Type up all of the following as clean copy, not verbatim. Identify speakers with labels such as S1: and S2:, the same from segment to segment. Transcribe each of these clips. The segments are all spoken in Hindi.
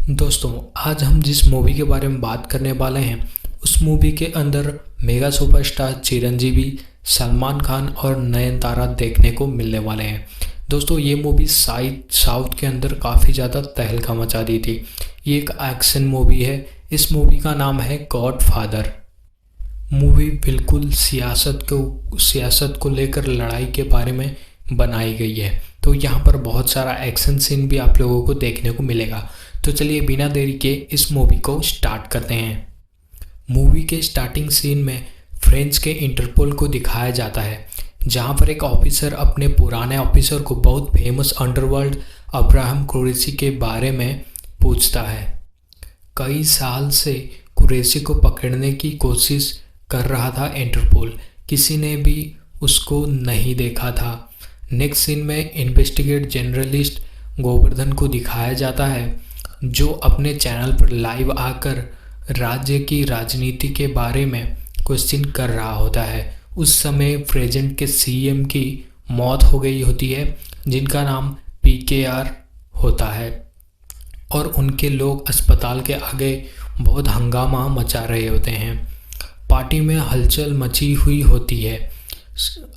S1: दोस्तों, आज हम जिस मूवी के बारे में बात करने वाले हैं उस मूवी के अंदर मेगा सुपरस्टार चिरंजीवी, सलमान खान और नयनतारा देखने को मिलने वाले हैं। दोस्तों, ये मूवी साउथ के अंदर काफ़ी ज़्यादा तहलका मचा दी थी। ये एक एक्शन मूवी है। इस मूवी का नाम है गॉडफादर। मूवी बिल्कुल सियासत को लेकर लड़ाई के बारे में बनाई गई है। तो यहाँ पर बहुत सारा एक्शन सीन भी आप लोगों को देखने को मिलेगा। तो चलिए बिना देरी के इस मूवी को स्टार्ट करते हैं। मूवी के स्टार्टिंग सीन में फ्रेंच के इंटरपोल को दिखाया जाता है, जहाँ पर एक ऑफिसर अपने पुराने ऑफिसर को बहुत फेमस अंडरवर्ल्ड अब्राहम कुरैशी के बारे में पूछता है। कई साल से कुरैशी को पकड़ने की कोशिश कर रहा था इंटरपोल, किसी ने भी उसको नहीं देखा था। नेक्स्ट सीन में इन्वेस्टिगेट जर्नलिस्ट गोवर्धन को दिखाया जाता है, जो अपने चैनल पर लाइव आकर राज्य की राजनीति के बारे में क्वेश्चन कर रहा होता है। उस समय प्रेजेंट के सीएम की मौत हो गई होती है, जिनका नाम पीकेआर होता है, और उनके लोग अस्पताल के आगे बहुत हंगामा मचा रहे होते हैं। पार्टी में हलचल मची हुई होती है,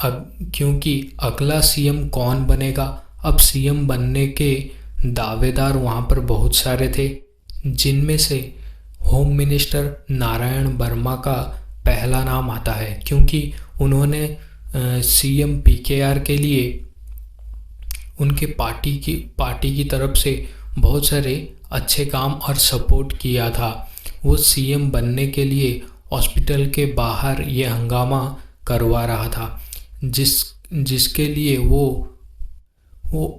S1: क्योंकि अगला सीएम कौन बनेगा। अब सीएम बनने के दावेदार वहाँ पर बहुत सारे थे, जिनमें से होम मिनिस्टर नारायण वर्मा का पहला नाम आता है, क्योंकि उन्होंने सीएम पीकेआर के लिए उनके पार्टी की तरफ से बहुत सारे अच्छे काम और सपोर्ट किया था। वो सीएम बनने के लिए हॉस्पिटल के बाहर ये हंगामा करवा रहा था, जिसके लिए वो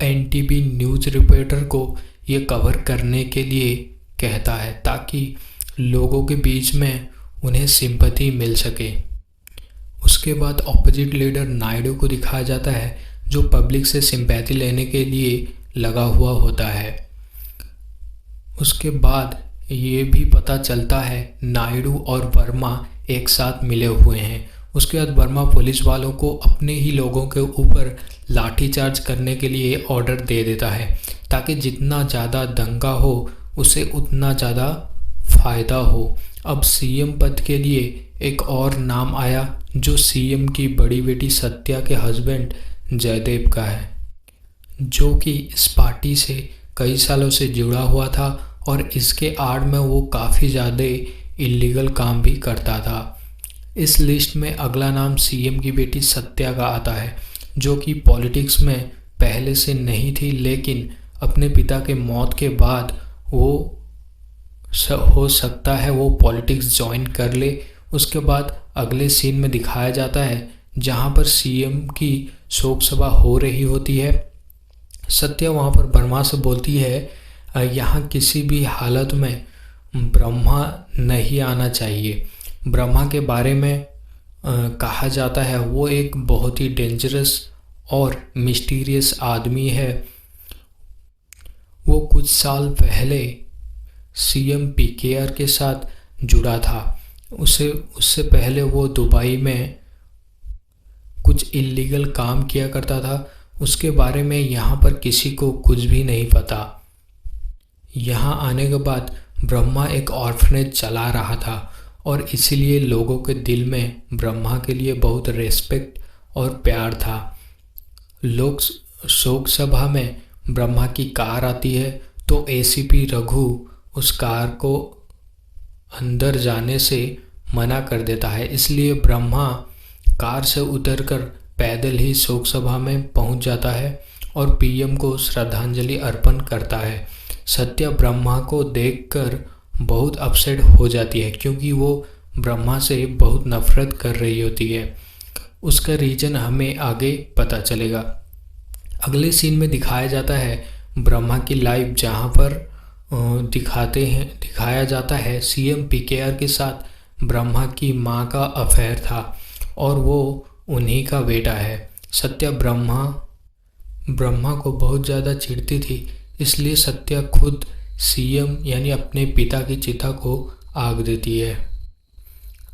S1: एनटीवी न्यूज़ रिपोर्टर को ये कवर करने के लिए कहता है, ताकि लोगों के बीच में उन्हें सिंपैथी मिल सके। उसके बाद ऑपोजिट लीडर नायडू को दिखाया जाता है, जो पब्लिक से सिंपैथी लेने के लिए लगा हुआ होता है। उसके बाद ये भी पता चलता है नायडू और वर्मा एक साथ मिले हुए हैं। उसके बाद वर्मा पुलिस वालों को अपने ही लोगों के ऊपर लाठीचार्ज करने के लिए ऑर्डर दे देता है, ताकि जितना ज़्यादा दंगा हो उसे उतना ज़्यादा फ़ायदा हो। अब सीएम पद के लिए एक और नाम आया, जो सीएम की बड़ी बेटी सत्या के हस्बैंड जयदेव का है, जो कि इस पार्टी से कई सालों से जुड़ा हुआ था और इसके आड़ में वो काफ़ी ज़्यादा इलीगल काम भी करता था। इस लिस्ट में अगला नाम सीएम की बेटी सत्या का आता है, जो कि पॉलिटिक्स में पहले से नहीं थी, लेकिन अपने पिता के मौत के बाद हो सकता है वो पॉलिटिक्स ज्वाइन कर ले। उसके बाद अगले सीन में दिखाया जाता है, जहाँ पर सीएम की शोक सभा हो रही होती है। सत्या वहाँ पर वर्मा से बोलती है, यहाँ किसी भी हालत में ब्रह्मा नहीं आना चाहिए। ब्रह्मा के बारे में कहा जाता है वो एक बहुत ही डेंजरस और मिस्टीरियस आदमी है। वो कुछ साल पहले सीएम पीकेआर के साथ जुड़ा था। उससे पहले वो दुबई में कुछ इलीगल काम किया करता था। उसके बारे में यहाँ पर किसी को कुछ भी नहीं पता। यहाँ आने के बाद ब्रह्मा एक ऑर्फनेज चला रहा था, और इसीलिए लोगों के दिल में ब्रह्मा के लिए बहुत रेस्पेक्ट और प्यार था। लोग शोक सभा में ब्रह्मा की कार आती है, तो एसीपी रघु उस कार को अंदर जाने से मना कर देता है। इसलिए ब्रह्मा कार से उतरकर पैदल ही शोक सभा में पहुंच जाता है और पीएम को श्रद्धांजलि अर्पण करता है। सत्या ब्रह्मा को देखकर बहुत अपसेट हो जाती है, क्योंकि वो ब्रह्मा से बहुत नफरत कर रही होती है। उसका रीज़न हमें आगे पता चलेगा। अगले सीन में दिखाया जाता है ब्रह्मा की लाइफ, जहाँ पर दिखाया जाता है सीएम पीकेआर के साथ ब्रह्मा की माँ का अफेयर था, और वो उन्हीं का बेटा है। सत्या ब्रह्मा को बहुत ज़्यादा चिढ़ती थी, इसलिए सत्या खुद सीएम यानी अपने पिता की चिता को आग देती है।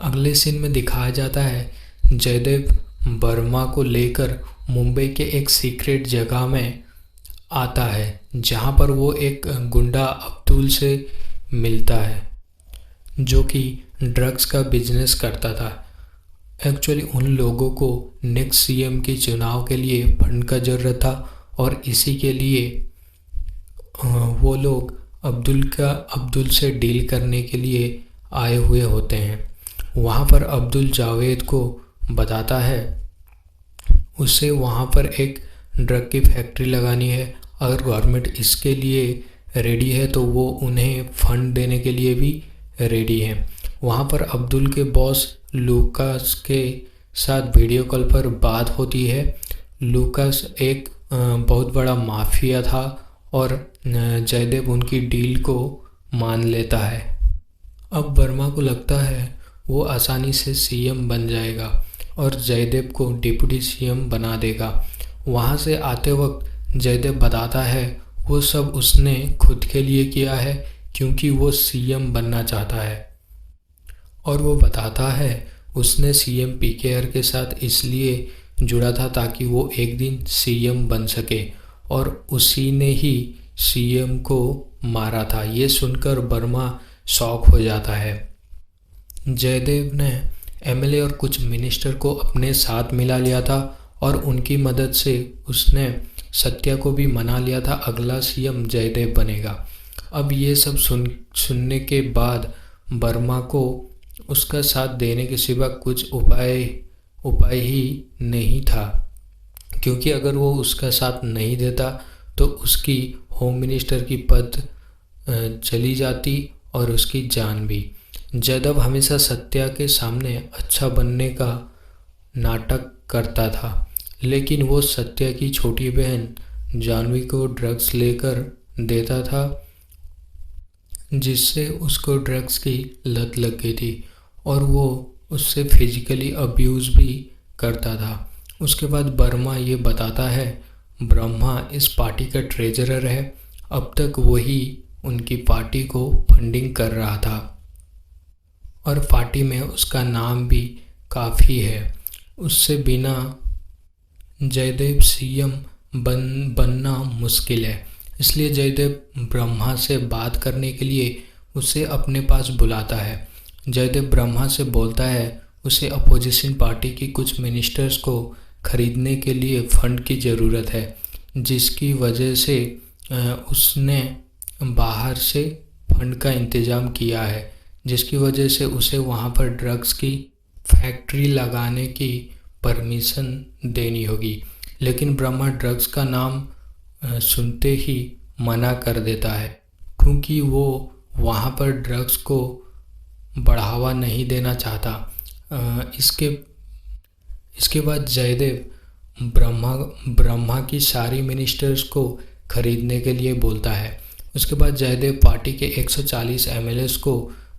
S1: अगले सीन में दिखाया जाता है जयदेव वर्मा को लेकर मुंबई के एक सीक्रेट जगह में आता है, जहां पर वो एक गुंडा अब्दुल से मिलता है जो कि ड्रग्स का बिजनेस करता था। एक्चुअली उन लोगों को नेक्स्ट सीएम के चुनाव के लिए फंड का ज़रूरत था और इसी के लिए वो लोग अब्दुल से डील करने के लिए आए हुए होते हैं। वहाँ पर अब्दुल जावेद को बताता है उसे वहाँ पर एक ड्रग की फैक्ट्री लगानी है। अगर गवर्नमेंट इसके लिए रेडी है तो वो उन्हें फंड देने के लिए भी रेडी है। वहाँ पर अब्दुल के बॉस लूकास के साथ वीडियो कॉल पर बात होती है। लूकास एक बहुत बड़ा माफिया था और जयदेव उनकी डील को मान लेता है। अब वर्मा को लगता है वो आसानी से सीएम बन जाएगा और जयदेव को डिप्टी सीएम बना देगा। वहाँ से आते वक्त जयदेव बताता है वो सब उसने खुद के लिए किया है क्योंकि वो सीएम बनना चाहता है। और वो बताता है उसने सीएम पीकेआर के साथ इसलिए जुड़ा था ताकि वो एक दिन सीएम बन सके और उसी ने ही सीएम को मारा था। ये सुनकर वर्मा शॉक हो जाता है। जयदेव ने एमएलए और कुछ मिनिस्टर को अपने साथ मिला लिया था और उनकी मदद से उसने सत्या को भी मना लिया था अगला सीएम जयदेव बनेगा। अब ये सब सुनने के बाद वर्मा को उसका साथ देने के सिवा कुछ उपाय ही नहीं था, क्योंकि अगर वो उसका साथ नहीं देता तो उसकी होम मिनिस्टर की पद चली जाती और उसकी जान भी। जयदेव हमेशा सत्या के सामने अच्छा बनने का नाटक करता था, लेकिन वो सत्या की छोटी बहन जानवी को ड्रग्स लेकर देता था जिससे उसको ड्रग्स की लत लग गई थी और वो उससे फिजिकली अब्यूज़ भी करता था। उसके बाद वर्मा ये बताता है ब्रह्मा इस पार्टी का ट्रेजरर है। अब तक वही उनकी पार्टी को फंडिंग कर रहा था और पार्टी में उसका नाम भी काफ़ी है। उससे बिना जयदेव सीएम बनना मुश्किल है। इसलिए जयदेव ब्रह्मा से बात करने के लिए उसे अपने पास बुलाता है। जयदेव ब्रह्मा से बोलता है उसे अपोजिशन पार्टी की कुछ मिनिस्टर्स को खरीदने के लिए फंड की ज़रूरत है, जिसकी वजह से उसने बाहर से फंड का इंतज़ाम किया है, जिसकी वजह से उसे वहाँ पर ड्रग्स की फैक्ट्री लगाने की परमिशन देनी होगी। लेकिन ब्रह्मा ड्रग्स का नाम सुनते ही मना कर देता है, क्योंकि वो वहाँ पर ड्रग्स को बढ़ावा नहीं देना चाहता। इसके बाद जयदेव ब्रह्मा की सारी मिनिस्टर्स को खरीदने के लिए बोलता है। उसके बाद जयदेव पार्टी के 140 एमएलएस को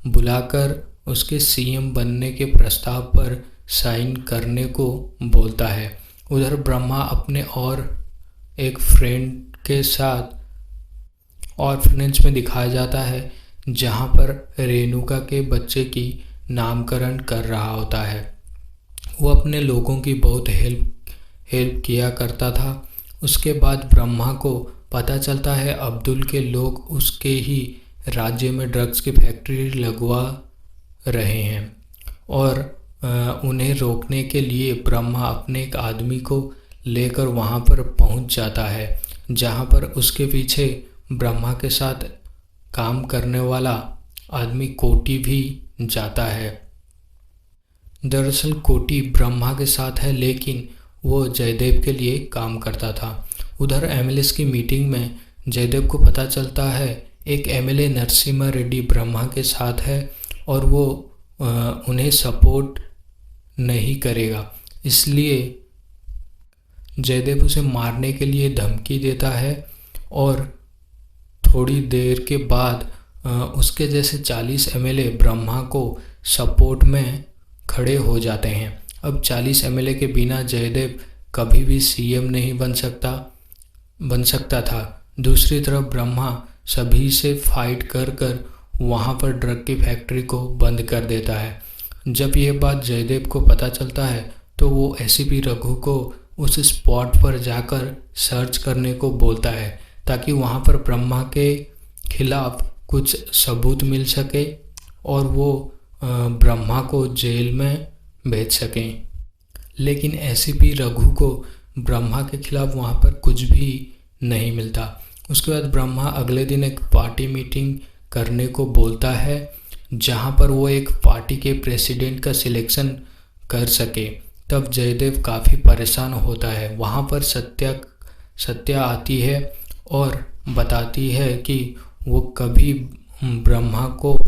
S1: बुलाकर उसके सीएम बनने के प्रस्ताव पर साइन करने को बोलता है। उधर ब्रह्मा अपने और एक फ्रेंड के साथ ऑर्फनेज में दिखाया जाता है, जहाँ पर रेणुका के बच्चे की नामकरण कर रहा होता है। वो अपने लोगों की बहुत हेल्प किया करता था। उसके बाद ब्रह्मा को पता चलता है अब्दुल के लोग उसके ही राज्य में ड्रग्स की फैक्ट्री लगवा रहे हैं और उन्हें रोकने के लिए ब्रह्मा अपने एक आदमी को लेकर वहाँ पर पहुँच जाता है, जहाँ पर उसके पीछे ब्रह्मा के साथ काम करने वाला आदमी कोटी भी जाता है। दरअसल कोटी ब्रह्मा के साथ है, लेकिन वो जयदेव के लिए काम करता था। उधर एमएलएस की मीटिंग में जयदेव को पता चलता है एक एमएलए नरसिम्हा रेड्डी ब्रह्मा के साथ है और वो उन्हें सपोर्ट नहीं करेगा, इसलिए जयदेव उसे मारने के लिए धमकी देता है। और थोड़ी देर के बाद उसके जैसे 40 एमएलए ब्रह्मा को सपोर्ट में खड़े हो जाते हैं। अब 40 एमएलए के बिना जयदेव कभी भी सीएम नहीं बन सकता था। दूसरी तरफ ब्रह्मा सभी से फाइट कर वहाँ पर ड्रग की फैक्ट्री को बंद कर देता है। जब ये बात जयदेव को पता चलता है तो वो एसीपी रघु को उस स्पॉट पर जाकर सर्च करने को बोलता है, ताकि वहाँ पर ब्रह्मा के खिलाफ कुछ सबूत मिल सके और वो ब्रह्मा को जेल में भेज सकें। लेकिन एसीपी रघु को ब्रह्मा के खिलाफ वहाँ पर कुछ भी नहीं मिलता। उसके बाद ब्रह्मा अगले दिन एक पार्टी मीटिंग करने को बोलता है जहाँ पर वो एक पार्टी के प्रेसिडेंट का सिलेक्शन कर सके। तब जयदेव काफ़ी परेशान होता है। वहाँ पर सत्या आती है और बताती है कि वो कभी ब्रह्मा को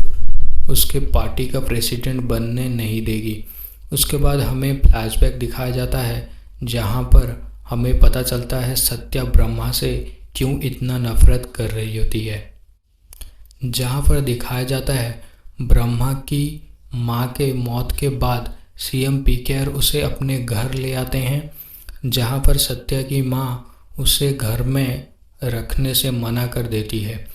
S1: उसके पार्टी का प्रेसिडेंट बनने नहीं देगी। उसके बाद हमें फ्लैशबैक दिखाया जाता है जहाँ पर हमें पता चलता है सत्या ब्रह्मा से क्यों इतना नफरत कर रही होती है। जहाँ पर दिखाया जाता है ब्रह्मा की माँ के मौत के बाद सीएम पीकेआर उसे अपने घर ले आते हैं, जहाँ पर सत्या की माँ उसे घर में रखने से मना कर देती है।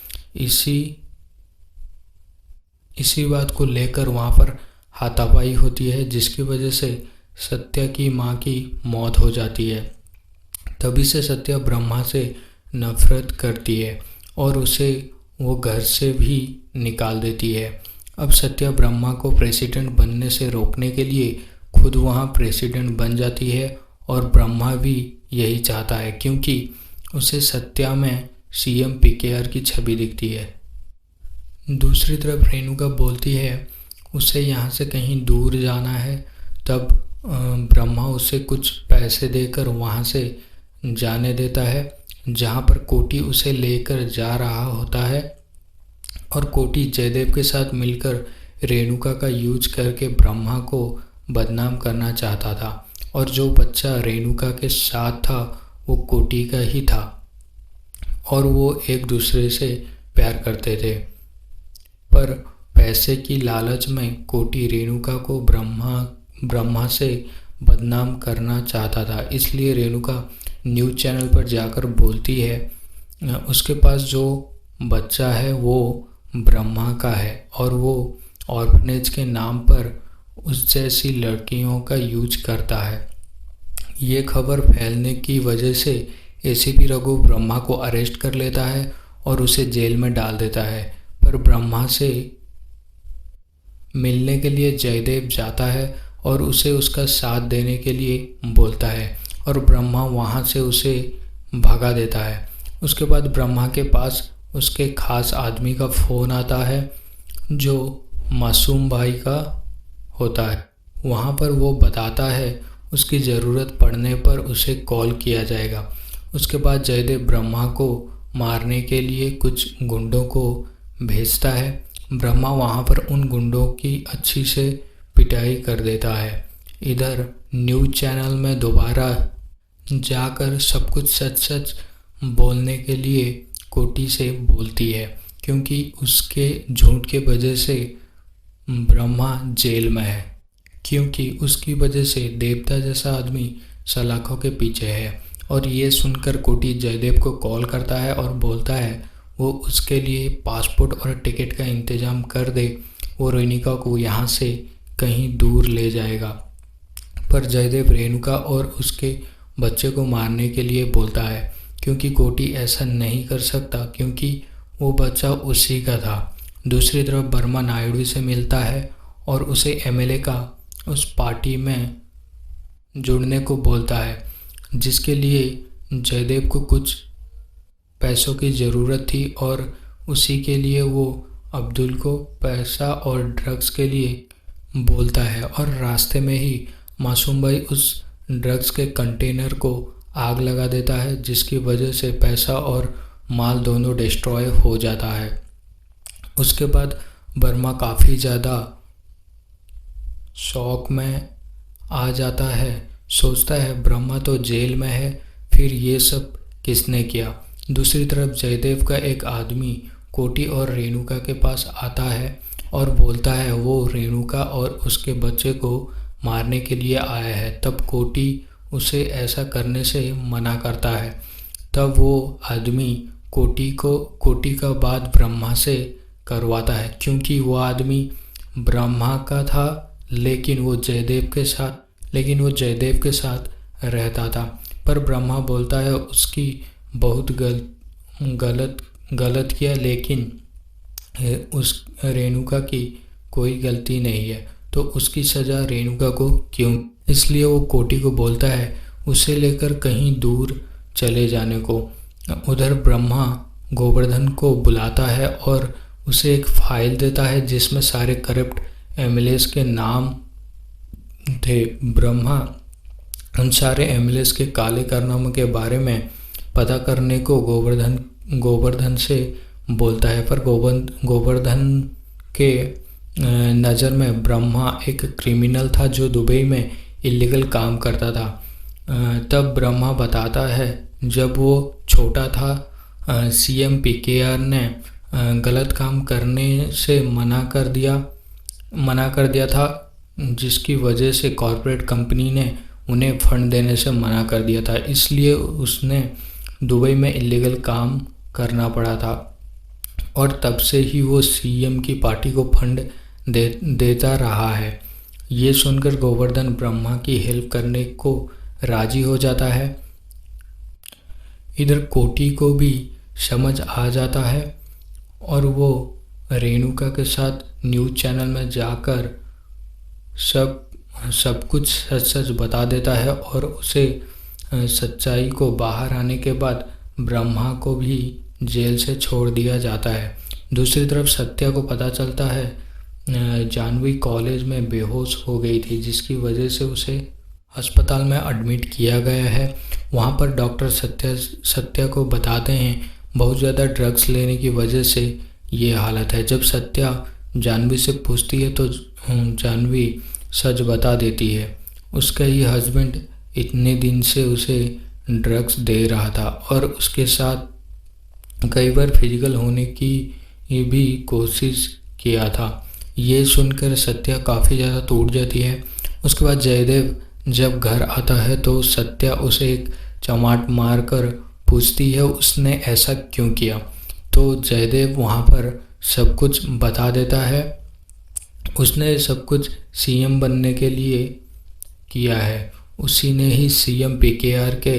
S1: इसी बात को लेकर वहाँ पर हाथापाई होती है, जिसकी वजह से सत्या की माँ की मौत हो जाती है। तभी से सत्या ब्रह्मा से नफरत करती है और उसे वो घर से भी निकाल देती है। अब सत्या ब्रह्मा को प्रेसिडेंट बनने से रोकने के लिए खुद वहाँ प्रेसिडेंट बन जाती है और ब्रह्मा भी यही चाहता है क्योंकि उसे सत्या में सीएम पीकेआर की छवि दिखती है। दूसरी तरफ रेणुका बोलती है उसे यहाँ से कहीं दूर जाना है। तब ब्रह्मा उसे कुछ पैसे देकर वहाँ से जाने देता है, जहाँ पर कोटी उसे लेकर जा रहा होता है और कोटी जयदेव के साथ मिलकर रेणुका का यूज करके ब्रह्मा को बदनाम करना चाहता था और जो बच्चा रेणुका के साथ था वो कोटी का ही था और वो एक दूसरे से प्यार करते थे। पर पैसे की लालच में कोटी रेणुका को ब्रह्मा से बदनाम करना चाहता था। इसलिए रेणुका न्यूज़ चैनल पर जाकर बोलती है उसके पास जो बच्चा है वो ब्रह्मा का है और वो ऑर्फनेज के नाम पर उस जैसी लड़कियों का यूज करता है। ये खबर फैलने की वजह से एसीपी रघु ब्रह्मा को अरेस्ट कर लेता है और उसे जेल में डाल देता है। पर ब्रह्मा से मिलने के लिए जयदेव जाता है और उसे उसका साथ देने के लिए बोलता है और ब्रह्मा वहाँ से उसे भगा देता है। उसके बाद ब्रह्मा के पास उसके खास आदमी का फ़ोन आता है जो मासूम भाई का होता है। वहाँ पर वो बताता है उसकी ज़रूरत पड़ने पर उसे कॉल किया जाएगा। उसके बाद जयदेव ब्रह्मा को मारने के लिए कुछ गुंडों को भेजता है। ब्रह्मा वहाँ पर उन गुंडों की अच्छी से पिटाई कर देता है। इधर न्यूज़ चैनल में दोबारा जाकर सब कुछ सच सच बोलने के लिए कोटी से बोलती है क्योंकि उसके झूठ के वजह से ब्रह्मा जेल में है, क्योंकि उसकी वजह से देवता जैसा आदमी सलाखों के पीछे है। और ये सुनकर कोटी जयदेव को कॉल करता है और बोलता है वो उसके लिए पासपोर्ट और टिकट का इंतज़ाम कर दे, वो रेणुका को यहाँ से कहीं दूर ले जाएगा। पर जयदेव रेणुका और उसके बच्चे को मारने के लिए बोलता है क्योंकि कोटी ऐसा नहीं कर सकता क्योंकि वो बच्चा उसी का था। दूसरी तरफ बर्मा नायडू से मिलता है और उसे एमएलए का उस पार्टी में जुड़ने को बोलता है, जिसके लिए जयदेव को कुछ पैसों की ज़रूरत थी और उसी के लिए वो अब्दुल को पैसा और ड्रग्स के लिए बोलता है। और रास्ते में ही मासूम भाई उस ड्रग्स के कंटेनर को आग लगा देता है, जिसकी वजह से पैसा और माल दोनों डिस्ट्रॉय हो जाता है। उसके बाद बर्मा काफ़ी ज़्यादा शौक में आ जाता है, सोचता है ब्रह्मा तो जेल में है, फिर ये सब किसने किया। दूसरी तरफ जयदेव का एक आदमी कोटी और रेणुका के पास आता है और बोलता है वो रेणुका और उसके बच्चे को मारने के लिए आया है। तब कोटी उसे ऐसा करने से मना करता है। तब वो आदमी कोटी का बात ब्रह्मा से करवाता है क्योंकि वो आदमी ब्रह्मा का था लेकिन वो जयदेव के साथ रहता था। पर ब्रह्मा बोलता है उसकी बहुत गलत किया, लेकिन उस रेणुका की कोई गलती नहीं है, तो उसकी सज़ा रेणुका को क्यों? इसलिए वो कोटी को बोलता है उसे लेकर कहीं दूर चले जाने को। उधर ब्रह्मा गोवर्धन को बुलाता है और उसे एक फाइल देता है जिसमें सारे करप्ट एमएलएस के नाम थे। ब्रह्मा उन सारे एमएलएस के काले कारनामों के बारे में पता करने को गोवर्धन से बोलता है, पर गोवर्धन के नज़र में ब्रह्मा एक क्रिमिनल था जो दुबई में इलीगल काम करता था। तब ब्रह्मा बताता है जब वो छोटा था सीएम पीकेआर ने गलत काम करने से मना कर दिया था, जिसकी वजह से कॉरपोरेट कंपनी ने उन्हें फंड देने से मना कर दिया था, इसलिए उसने दुबई में इलीगल काम करना पड़ा था और तब से ही वो सीएम की पार्टी को फंड देता रहा है। ये सुनकर गोवर्धन ब्रह्मा की हेल्प करने को राजी हो जाता है। इधर कोटी को भी समझ आ जाता है और वो रेणुका के साथ न्यूज़ चैनल में जाकर सब कुछ सच बता देता है और उसे सच्चाई को बाहर आने के बाद ब्रह्मा को भी जेल से छोड़ दिया जाता है। दूसरी तरफ सत्या को पता चलता है जानवी कॉलेज में बेहोश हो गई थी, जिसकी वजह से उसे अस्पताल में एडमिट किया गया है। वहाँ पर डॉक्टर सत्या को बताते हैं बहुत ज़्यादा ड्रग्स लेने की वजह से ये हालत है। जब सत्या जानवी से पूछती है तो जानवी सच बता देती है। उसका ही हस्बैंड इतने दिन से उसे ड्रग्स दे रहा था और उसके साथ कई बार फिजिकल होने की भी कोशिश किया था। ये सुनकर सत्या काफ़ी ज़्यादा टूट जाती है। उसके बाद जयदेव जब घर आता है तो सत्या उसे एक चमाट मारकर पूछती है उसने ऐसा क्यों किया, तो जयदेव वहाँ पर सब कुछ बता देता है। उसने सब कुछ सीएम बनने के लिए किया है। उसी ने ही सीएम पीकेआर के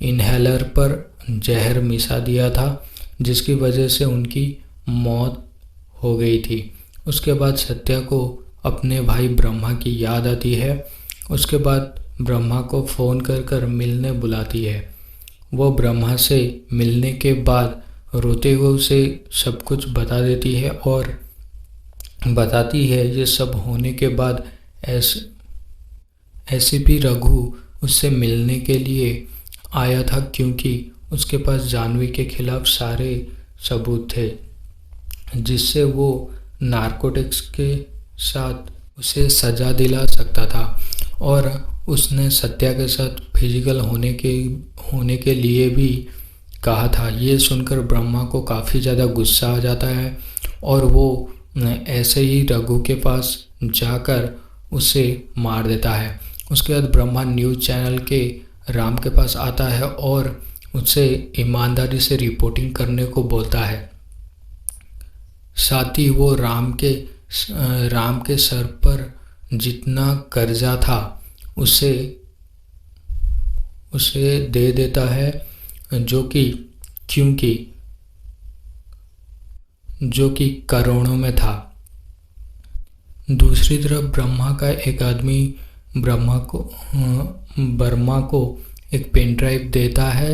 S1: इनहेलर पर जहर मिला दिया था, जिसकी वजह से उनकी मौत हो गई थी। उसके बाद सत्या को अपने भाई ब्रह्मा की याद आती है। उसके बाद ब्रह्मा को फ़ोन कर मिलने बुलाती है। वो ब्रह्मा से मिलने के बाद रोते हुए उसे सब कुछ बता देती है और बताती है ये सब होने के बाद एसीपी रघु उससे मिलने के लिए आया था, क्योंकि उसके पास जानवी के खिलाफ सारे सबूत थे जिससे वो नारकोटिक्स के साथ उसे सज़ा दिला सकता था। और उसने सत्या के साथ फिजिकल होने के लिए भी कहा था। ये सुनकर ब्रह्मा को काफ़ी ज़्यादा गुस्सा आ जाता है और वो ऐसे ही रघु के पास जाकर उसे मार देता है। उसके बाद ब्रह्मा न्यूज़ चैनल के राम के पास आता है और उससे ईमानदारी से रिपोर्टिंग करने को बोलता है। साथ ही वो राम के सर पर जितना कर्जा था उसे दे देता है, जो कि करोड़ों में था। दूसरी तरफ ब्रह्मा का एक आदमी वर्मा को एक पेन ड्राइव देता है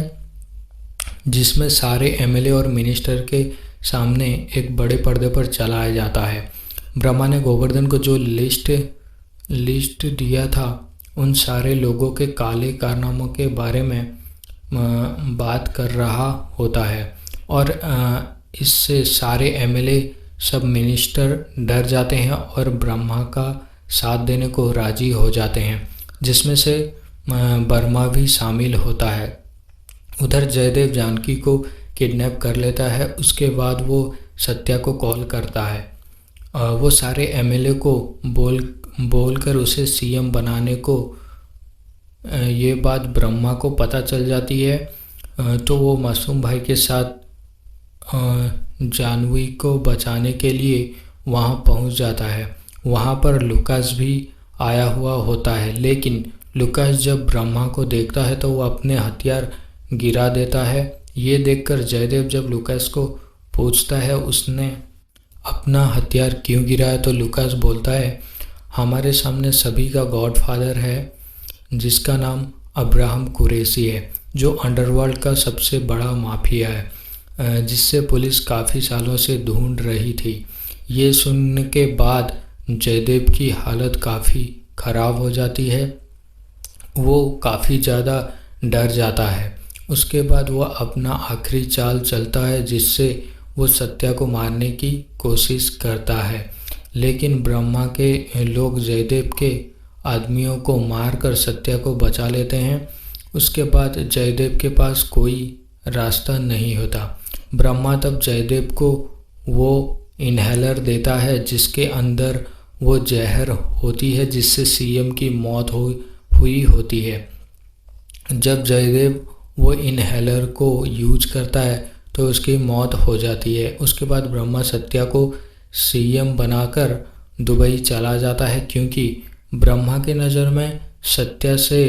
S1: जिसमें सारे एमएलए और मिनिस्टर के सामने एक बड़े पर्दे पर चलाया जाता है। ब्रह्मा ने गोवर्धन को जो लिस्ट दिया था उन सारे लोगों के काले कारनामों के बारे में बात कर रहा होता है और इससे सारे एमएलए सब मिनिस्टर डर जाते हैं और ब्रह्मा का साथ देने को राजी हो जाते हैं, जिसमें से वर्मा भी शामिल होता है। उधर जयदेव जानकी को किडनैप कर लेता है। उसके बाद वो सत्या को कॉल करता है। वो सारे एमएलए को बोलकर उसे सीएम बनाने को ये बात ब्रह्मा को पता चल जाती है। तो वो मासूम भाई के साथ जानवी को बचाने के लिए वहाँ पहुँच जाता है। वहाँ पर लुकास भी आया हुआ होता है, लेकिन लुकास जब ब्रह्मा को देखता है तो वो अपने हथियार गिरा देता है। ये देखकर जयदेव जब लुकास को पूछता है उसने अपना हथियार क्यों गिराया, तो लुकास बोलता है हमारे सामने सभी का गॉडफादर है जिसका नाम अब्राहम कुरैशी है, जो अंडरवर्ल्ड का सबसे बड़ा माफिया है जिससे पुलिस काफ़ी सालों से ढूंढ रही थी। ये सुनने के बाद जयदेव की हालत काफ़ी ख़राब हो जाती है, वो काफ़ी ज़्यादा डर जाता है। उसके बाद वह अपना आखिरी चाल चलता है जिससे वो सत्या को मारने की कोशिश करता है, लेकिन ब्रह्मा के लोग जयदेव के आदमियों को मारकर सत्या को बचा लेते हैं। उसके बाद जयदेव के पास कोई रास्ता नहीं होता। ब्रह्मा तब जयदेव को वो इन्हेलर देता है जिसके अंदर वो जहर होती है जिससे सीएम की मौत हुई होती है। जब जयदेव वो इन्हेलर को यूज करता है तो उसकी मौत हो जाती है। उसके बाद ब्रह्मा सत्या को सीएम बनाकर दुबई चला जाता है, क्योंकि ब्रह्मा के नज़र में सत्या से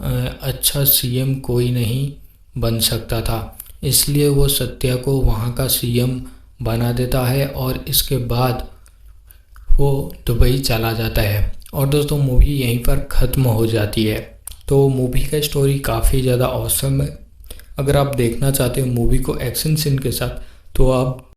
S1: अच्छा सीएम कोई नहीं बन सकता था, इसलिए वो सत्या को वहाँ का सीएम बना देता है और इसके बाद वो दुबई चला जाता है। और दोस्तों मूवी यहीं पर ख़त्म हो जाती है। तो मूवी का स्टोरी काफ़ी ज़्यादा ऑसम है। अगर आप देखना चाहते हो मूवी को एक्शन सीन के साथ तो आप